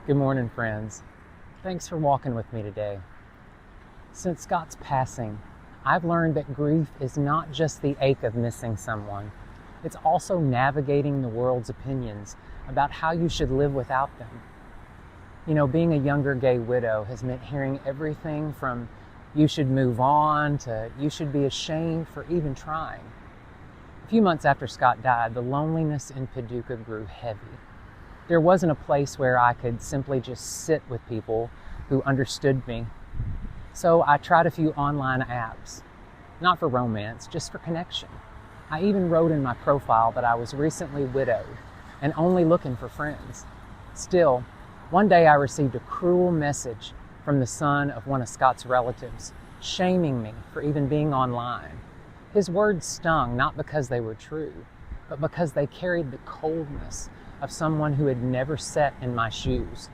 Good morning, friends. Thanks for walking with me today. Since Scott's passing, I've learned that grief is not just the ache of missing someone. It's also navigating the world's opinions about how you should live without them. You know, being a younger gay widow has meant hearing everything from you should move on to you should be ashamed for even trying. A few months after Scott died, the loneliness in Paducah grew heavy. There wasn't a place where I could simply just sit with people who understood me. So I tried a few online apps, not for romance, just for connection. I even wrote in my profile that I was recently widowed and only looking for friends. Still, one day I received a cruel message from the son of one of Scott's relatives, shaming me for even being online. His words stung not because they were true, but because they carried the coldness of someone who had never sat in my shoes.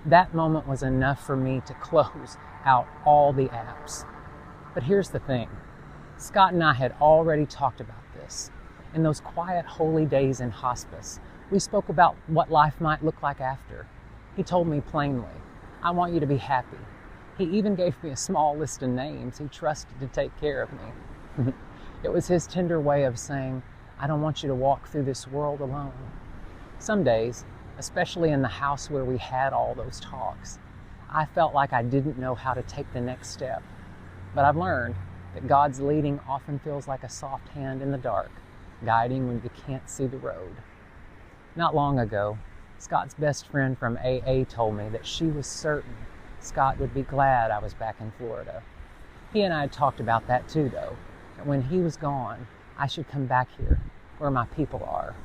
That moment was enough for me to close out all the apps. But here's the thing. Scott and I had already talked about this. In those quiet, holy days in hospice, we spoke about what life might look like after. He told me plainly, I want you to be happy. He even gave me a small list of names he trusted to take care of me. It was his tender way of saying, I don't want you to walk through this world alone. Some days, especially in the house where we had all those talks, I felt like I didn't know how to take the next step. But I've learned that God's leading often feels like a soft hand in the dark, guiding when you can't see the road. Not long ago, Scott's best friend from AA told me that she was certain Scott would be glad I was back in Florida. He and I had talked about that too, though, that when he was gone, I should come back here, where my people are.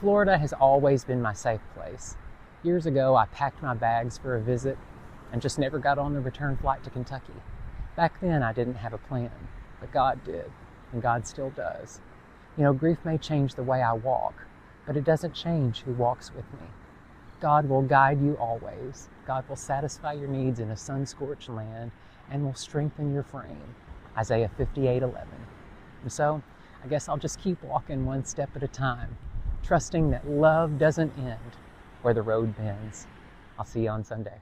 Florida has always been my safe place. Years ago, I packed my bags for a visit and just never got on the return flight to Kentucky. Back then, I didn't have a plan, but God did, and God still does. You know, grief may change the way I walk, but it doesn't change who walks with me. God will guide you always. God will satisfy your needs in a sun-scorched land and will strengthen your frame. Isaiah 58:11. And so, I guess I'll just keep walking one step at a time, trusting that love doesn't end where the road bends. I'll see you on Sunday.